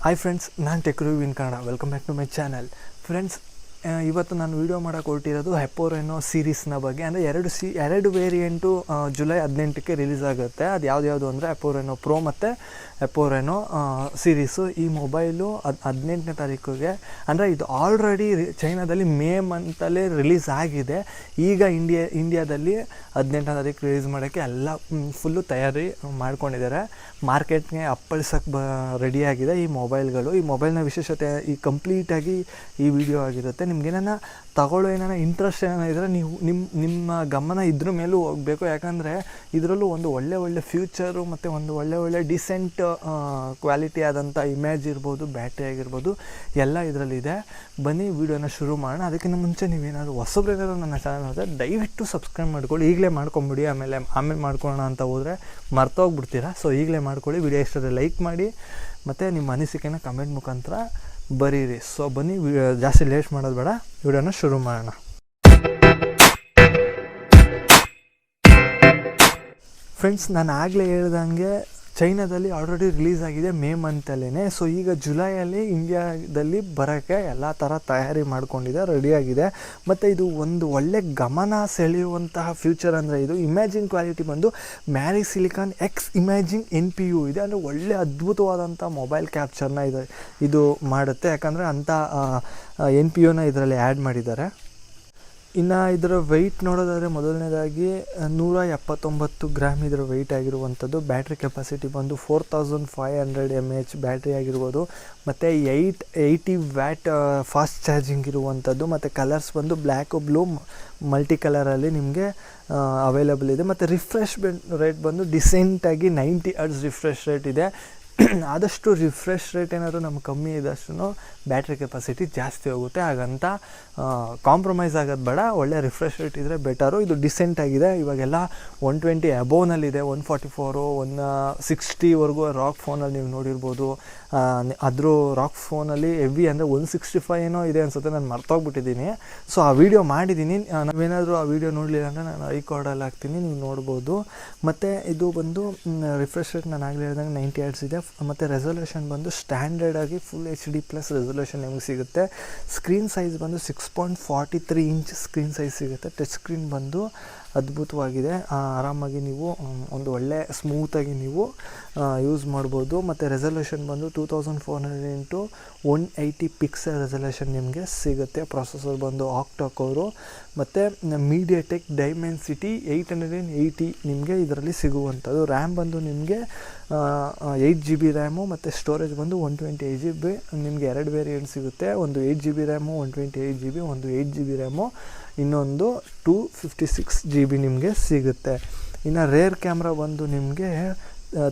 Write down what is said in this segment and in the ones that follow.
Hi friends, ನಾನು tech review in Kannada. Welcome back to my channel. Friends, ಇವತ್ತು ನಾನು video ಮಾಡೋಕೆ ಹೊರಟಿರೋದು OPPO RENO ಸೀರೀಸ್ನ ಬಗ್ಗೆ. ಅಂದರೆ ಎರಡು ವೇರಿಯಂಟು ಜುಲೈ 18ಕ್ಕೆ ರಿಲೀಸ್ ಆಗುತ್ತೆ. ಅದು ಯಾವ್ದು ಅಂದರೆ OPPO RENO Pro ಮತ್ತು OPPO RENO ಸೀರೀಸು. ಈ ಮೊಬೈಲು 18ನೇ ತಾರೀಕಿಗೆ, ಅಂದರೆ ಇದು ಆಲ್ರೆಡಿ ಚೈನಾದಲ್ಲಿ ಮೇ ಮಂತಲ್ಲೇ ರಿಲೀಸ್ ಆಗಿದೆ. ಈಗ ಇಂಡಿಯಾದಲ್ಲಿ 18ನೇ ತಾರೀಕು ರಿಲೀಸ್ ಮಾಡೋಕ್ಕೆ ಎಲ್ಲ ಫುಲ್ಲು ತಯಾರಿ ಮಾಡ್ಕೊಂಡಿದ್ದಾರೆ. ಮಾರ್ಕೆಟ್ಗೆ ಅಪ್ಪಳಿಸೋಕ್ಕೆ ರೆಡಿಯಾಗಿದೆ ಈ ಮೊಬೈಲ್ಗಳು. ಈ ಮೊಬೈಲ್ನ ವಿಶೇಷತೆ ಈ ಕಂಪ್ಲೀಟಾಗಿ ಈ ವಿಡಿಯೋ ಆಗಿರುತ್ತೆ. ನಿಮ್ಗೇನ ತಗೊಳ್ಳೋ ಇಂಟ್ರೆಸ್ಟ್ ಇದ್ದರೆ ನೀವು ನಿಮ್ಮ ಗಮನ ಇದ್ರ ಮೇಲೂ ಹೋಗಬೇಕು. ಯಾಕಂದರೆ ಇದರಲ್ಲೂ ಒಂದು ಒಳ್ಳೆ ಫ್ಯೂಚರು ಮತ್ತು ಒಂದು ಒಳ್ಳೆ ಡಿಸೆಂಟ್ ಕ್ವಾಲಿಟಿ ಆದಂಥ ಇಮೇಜ್ ಇರ್ಬೋದು, ಬ್ಯಾಟ್ರಿ ಆಗಿರ್ಬೋದು, ಎಲ್ಲ ಇದರಲ್ಲಿದೆ. ಬನ್ನಿ ವಿಡಿಯೋನ ಶುರು ಮಾಡೋಣ. ಅದಕ್ಕಿಂತ ಮುಂಚೆ ನೀವೇನಾದರೂ ಹೊಸಬ್ರೇನಾದ್ರು ನನ್ನ ಚಾನಲ್ ನೋಡಿದ್ರೆ ದಯವಿಟ್ಟು ಸಬ್ಸ್ಕ್ರೈಬ್ ಮಾಡ್ಕೊಳ್ಳಿ. ಈಗಲೇ ಮಾಡ್ಕೊಂಬಿಡಿ. ಆಮೇಲೆ ಮಾಡ್ಕೊಳ್ಳೋಣ ಅಂತ ಹೋದರೆ ಮರ್ತೋಗ್ಬಿಡ್ತೀರಾ. ಸೊ ಈಗಲೇ ಮಾಡ್ಕೊಳ್ಳಿ. ವಿಡಿಯೋ ಇಷ್ಟರಲ್ಲಿ ಲೈಕ್ ಮಾಡಿ ಮತ್ತು ನಿಮ್ಮ ಅನಿಸಿಕೆನ ಕಮೆಂಟ್ ಮುಖಾಂತರ ಬರೀರಿ. ಸೊ ಬನ್ನಿ, ಜಾಸ್ತಿ ಲೇಟ್ ಮಾಡೋದು ಬೇಡ, ವಿಡಿಯೋನ ಶುರು ಮಾಡೋಣ. ಫ್ರೆಂಡ್ಸ್, ನಾನು ಆಗಲೇ ಹೇಳ್ದಂಗೆ ಚೈನಾದಲ್ಲಿ ಆಲ್ರೆಡಿ ರಿಲೀಸ್ ಆಗಿದೆ ಮೇ ಮಂತಲ್ಲೇ. ಸೊ ಈಗ ಜುಲೈಯಲ್ಲಿ ಇಂಡಿಯಾದಲ್ಲಿ ಬರೋಕ್ಕೆ ಎಲ್ಲ ಥರ ತಯಾರಿ ಮಾಡ್ಕೊಂಡಿದೆ, ರೆಡಿಯಾಗಿದೆ. ಮತ್ತು ಇದು ಒಂದು ಒಳ್ಳೆ ಗಮನ ಸೆಳೆಯುವಂತಹ ಫ್ಯೂಚರ್. ಅಂದರೆ ಇದು ಇಮ್ಯಾಜಿನ್ ಕ್ವಾಲಿಟಿ ಬಂದು MariSilicon X imaging NPU ಇದೆ. ಅಂದರೆ ಒಳ್ಳೆ ಅದ್ಭುತವಾದಂಥ ಮೊಬೈಲ್ ಕ್ಯಾಪ್ಚರ್ನ ಇದು ಮಾಡುತ್ತೆ. ಯಾಕಂದರೆ ಅಂಥ NPUನ ಇದರಲ್ಲಿ ಆ್ಯಡ್ ಮಾಡಿದ್ದಾರೆ. ಇನ್ನು ಇದರ ವೆಯ್ಟ್ ನೋಡೋದಾದರೆ ಮೊದಲನೇದಾಗಿ 179 ಗ್ರಾಮ್ ಇದರ ವೆಯ್ಟ್ ಆಗಿರುವಂಥದ್ದು. ಬ್ಯಾಟ್ರಿ ಕೆಪಾಸಿಟಿ ಬಂದು 4500 mAh ಬ್ಯಾಟ್ರಿ ಆಗಿರ್ಬೋದು. ಮತ್ತು 80 ವ್ಯಾಟ್ ಫಾಸ್ಟ್ ಚಾರ್ಜಿಂಗ್ ಇರುವಂಥದ್ದು. ಮತ್ತು ಕಲರ್ಸ್ ಬಂದು ಬ್ಲ್ಯಾಕು, ಬ್ಲೂ, ಮಲ್ಟಿ ಕಲರಲ್ಲಿ ನಿಮಗೆ ಅವೈಲೇಬಲ್ ಇದೆ. ಮತ್ತು ರಿಫ್ರೆಶ್ ರೇಟ್ ಬಂದು ಡಿಸೆಂಟಾಗಿ 90 Hz ರಿಫ್ರೆಶ್ ರೇಟ್ ಇದೆ. ಆದಷ್ಟು ರಿಫ್ರೆಶ್ ರೇಟ್ ಏನಾದರೂ ನಮ್ಗೆ ಕಮ್ಮಿ ಇದ್ದಷ್ಟು ಬ್ಯಾಟ್ರಿ ಕೆಪಾಸಿಟಿ ಜಾಸ್ತಿ ಹೋಗುತ್ತೆ. ಹಾಗಂತ ಕಾಂಪ್ರಮೈಸ್ ಆಗೋದು ಬೇಡ. ಒಳ್ಳೆ ರಿಫ್ರೆಶ್ ರೇಟ್ ಇದ್ದರೆ ಬೆಟರು. ಇದು ಡಿಸೆಂಟ್ ಆಗಿದೆ. ಇವಾಗೆಲ್ಲ 120 ಅಬೋವ್ನಲ್ಲಿದೆ. 144, 160ವರೆಗೂ ರಾಕ್ ಫೋನಲ್ಲಿ ನೀವು ನೋಡಿರ್ಬೋದು. ಅದ್ರ ರಾಕ್ ಫೋನಲ್ಲಿ ಹೆವಿ ಅಂದರೆ 165 ಏನೋ ಇದೆ ಅನಿಸುತ್ತೆ, ನಾನು ಮರ್ತೋಗ್ಬಿಟ್ಟಿದ್ದೀನಿ. ಸೊ ಆ ವಿಡಿಯೋ ಮಾಡಿದ್ದೀನಿ. ನಾವೇನಾದರೂ ಆ ವಿಡಿಯೋ ನೋಡಲಿಲ್ಲ ಅಂದರೆ ನಾನು ಐಕಾರ್ಡಲ್ಲಿ ಹಾಕ್ತೀನಿ, ನೀವು ನೋಡ್ಬೋದು. ಮತ್ತು ಇದು ಬಂದು ರಿಫ್ರೆಶ್ ರೇಟ್ ನಾನು ಆಗಲೇ ಹೇಳ್ದಂಗೆ 90 Hz ಇದೆ. ಮತ್ತು ರೆಸೊಲ್ಯೂಷನ್ ಬಂದು ಸ್ಟ್ಯಾಂಡರ್ಡಾಗಿ ಫುಲ್ HD+ ರೆಸೊಲ್ಯೂಷನ್ ನಿಮಗೆ ಸಿಗುತ್ತೆ. ಸ್ಕ್ರೀನ್ ಸೈಜ್ ಬಂದು 6.43 ಇಂಚ್ ಸ್ಕ್ರೀನ್ ಸೈಜ್ ಸಿಗುತ್ತೆ. ಟಚ್ ಸ್ಕ್ರೀನ್ ಬಂದು ಅದ್ಭುತವಾಗಿದೆ. ಆರಾಮಾಗಿ ನೀವು ಒಂದು ಒಳ್ಳೆ ಸ್ಮೂತಾಗಿ ನೀವು ಯೂಸ್ ಮಾಡ್ಬೋದು. ಮತ್ತು ರೆಸೊಲ್ಯೂಷನ್ ಬಂದು 2400 x 180 ಪಿಕ್ಸೆಲ್ ರೆಸೊಲ್ಯೂಷನ್ ನಿಮಗೆ ಸಿಗುತ್ತೆ. ಪ್ರೊಸೆಸರ್ ಬಂದು ಆಕ್ಟಾ ಕೋರು ಮತ್ತು ಮೀಡಿಯಾಟೆಕ್ ಡೈಮೆನ್ಸಿಟಿ 880 ನಿಮಗೆ ಇದರಲ್ಲಿ ಸಿಗುವಂಥದ್ದು. ರ್ಯಾಮ್ ಬಂದು ನಿಮಗೆ 8 GB ರ್ಯಾಮು ಮತ್ತು ಸ್ಟೋರೇಜ್ ಬಂದು 128 GB. ನಿಮಗೆ 2 ವೇರಿಯಂಟ್ ಸಿಗುತ್ತೆ. ಒಂದು 8 GB ರ್ಯಾಮು, 128 GB, ಒಂದು 8 GB ರ್ಯಾಮು, ಇನ್ನೊಂದು 256 GB ನಿಮಗೆ ಸಿಗುತ್ತೆ. ಇನ್ನು ರೇರ್ ಕ್ಯಾಮ್ರಾ ಬಂದು ನಿಮಗೆ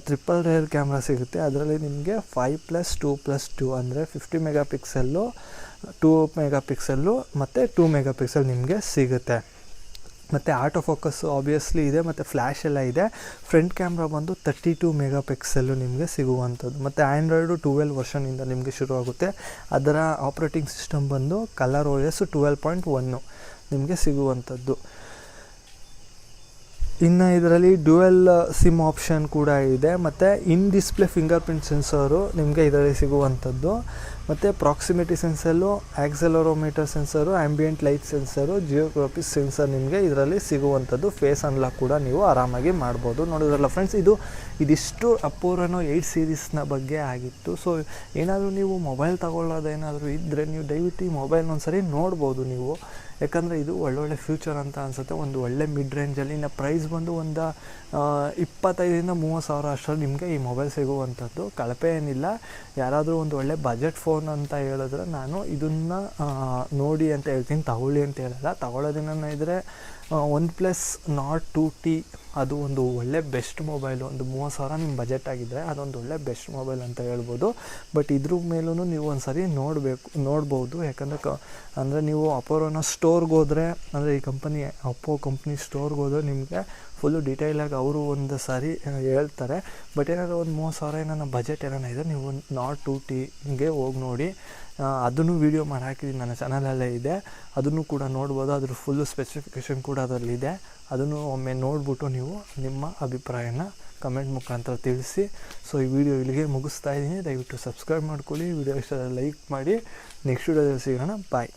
ಟ್ರಿಪಲ್ ರೇರ್ ಕ್ಯಾಮ್ರಾ ಸಿಗುತ್ತೆ. ಅದರಲ್ಲಿ ನಿಮಗೆ 5+2+2 ಅಂದರೆ 50 ಮೆಗಾಪಿಕ್ಸೆಲ್ಲು, 2 ಮೆಗಾಪಿಕ್ಸೆಲ್ಲು ಮತ್ತು 2 ಮೆಗಾಪಿಕ್ಸೆಲ್ ನಿಮಗೆ ಸಿಗುತ್ತೆ. ಮತ್ತು ಆಟೋ ಫೋಕಸ್ಸು ಆಬ್ವಿಯಸ್ಲಿ ಇದೆ. ಮತ್ತು ಫ್ಲ್ಯಾಶ್ ಎಲ್ಲ ಇದೆ. ಫ್ರಂಟ್ ಕ್ಯಾಮ್ರಾ ಬಂದು 32 ಮೆಗಾಪಿಕ್ಸೆಲ್ಲು ನಿಮಗೆ ಸಿಗುವಂಥದ್ದು. ಮತ್ತು ಆ್ಯಂಡ್ರಾಯ್ಡು 12 ವರ್ಷನಿಂದ ನಿಮಗೆ ಶುರುವಾಗುತ್ತೆ. ಅದರ ಆಪ್ರೇಟಿಂಗ್ ಸಿಸ್ಟಮ್ ಬಂದು ColorOS 12.1 ನಿಮಗೆ ಸಿಗುವಂಥದ್ದು. ಇನ್ನು ಇದರಲ್ಲಿ ಡ್ಯುಯಲ್ ಸಿಮ್ ಆಪ್ಷನ್ ಕೂಡ ಇದೆ. ಮತ್ತು in display fingerprint sensor ನಿಮಗೆ ಇದರಲ್ಲಿ ಸಿಗುವಂಥದ್ದು. ಮತ್ತು proximity sensor, accelerometer sensor, ambient light sensor, geographic sensor ನಿಮಗೆ ಇದರಲ್ಲಿ ಸಿಗುವಂಥದ್ದು. ಫೇಸ್ ಅನ್ಲಾಕ್ ಕೂಡ ನೀವು ಆರಾಮಾಗಿ ಮಾಡ್ಬೋದು. ನೋಡಿದ್ರಲ್ಲ ಫ್ರೆಂಡ್ಸ್, ಇದಿಷ್ಟು OPPO RENO 8 ಸೀರೀಸ್ನ ಬಗ್ಗೆ ಆಗಿತ್ತು. ಸೊ ಏನಾದರೂ ನೀವು ಮೊಬೈಲ್ ತಗೊಳ್ಳೋದೇನಾದರೂ ಇದ್ದರೆ ನೀವು ದಯವಿಟ್ಟು ಈ ಮೊಬೈಲ್ ಒಂದ್ಸರಿ ನೋಡ್ಬೋದು ನೀವು. ಯಾಕಂದರೆ ಇದು ಒಳ್ಳೊಳ್ಳೆ ಫ್ಯೂಚರ್ ಅಂತ ಅನಿಸುತ್ತೆ. ಒಂದು ಒಳ್ಳೆ ಮಿಡ್ ರೇಂಜಲ್ಲಿ. ಇನ್ನು ಪ್ರೈಸ್ ಬಂದು ಒಂದು 25,000-30,000 ಅಷ್ಟರಲ್ಲಿ ನಿಮಗೆ ಈ ಮೊಬೈಲ್ ಸಿಗುವಂಥದ್ದು. ಕಳಪೆ ಏನಿಲ್ಲ. ಯಾರಾದರೂ ಒಂದು ಒಳ್ಳೆ ಬಜೆಟ್ ಫೋನ್ ಅಂತ ಹೇಳಿದ್ರೆ ನಾನು ಇದನ್ನು ನೋಡಿ ಅಂತ ಹೇಳ್ತೀನಿ, ತಗೊಳ್ಳಿ ಅಂತ ಹೇಳಲ್ಲ. ತಗೊಳ್ಳೋದೇನ ಇದ್ದರೆ OnePlus Nord 2T ಅದು ಒಂದು ಒಳ್ಳೆ ಬೆಸ್ಟ್ ಮೊಬೈಲು. ಒಂದು 30,000 ನಿಮ್ಮ ಬಜೆಟ್ ಆಗಿದ್ದರೆ ಅದೊಂದು ಒಳ್ಳೆ ಬೆಸ್ಟ್ ಮೊಬೈಲ್ ಅಂತ ಹೇಳ್ಬೋದು. ಬಟ್ ಇದ್ರ ಮೇಲೂ ನೀವು ಒಂದು ಸರಿ ನೋಡ್ಬೋದು. ಯಾಕಂದರೆ ಅಂದರೆ ನೀವು OPPO RENO ಸ್ಟೋರ್ಗೆ ಹೋದರೆ, ಅಂದರೆ ಈ ಕಂಪನಿ OPPO ಕಂಪ್ನಿ ಸ್ಟೋರ್ಗೆ ಹೋದರೆ ನಿಮಗೆ ಫುಲ್ಲು ಡೀಟೇಲಾಗಿ ಅವರು ಒಂದು ಸಾರಿ ಹೇಳ್ತಾರೆ. ಬಟ್ ಏನಾದರೂ ಒಂದು 30,000 ಏನಾರ ಬಜೆಟ್ ಏನಾರ ಇದೆ, ನೀವು Nord 2Tಗೆ ಹೋಗಿ ನೋಡಿ. ಅದನ್ನು ವೀಡಿಯೋ ಮಾಡಿ ಹಾಕಿದ್ದೀನಿ, ನನ್ನ ಚಾನಲಲ್ಲೇ ಇದೆ. ಅದನ್ನು ಕೂಡ ನೋಡ್ಬೋದು. ಅದ್ರ ಫುಲ್ಲು ಸ್ಪೆಸಿಫಿಕೇಷನ್ ಕೂಡ ಅದರಲ್ಲಿದೆ. ಅದನ್ನು ಒಮ್ಮೆ ನೋಡಿಬಿಟ್ಟು ನೀವು ನಿಮ್ಮ ಅಭಿಪ್ರಾಯನ ಕಮೆಂಟ್ ಮುಖಾಂತರ ತಿಳಿಸಿ. ಸೊ ಈ ವಿಡಿಯೋ ಇಲ್ಲಿಗೆ ಮುಗಿಸ್ತಾ ಇದ್ದೀನಿ. ದಯವಿಟ್ಟು ಸಬ್ಸ್ಕ್ರೈಬ್ ಮಾಡ್ಕೊಳ್ಳಿ, ವಿಡಿಯೋ ಇಷ್ಟ ಲೈಕ್ ಮಾಡಿ. ನೆಕ್ಸ್ಟ್ ವಿಡಿಯೋದಲ್ಲಿ ಸಿಗೋಣ. ಬಾಯ್.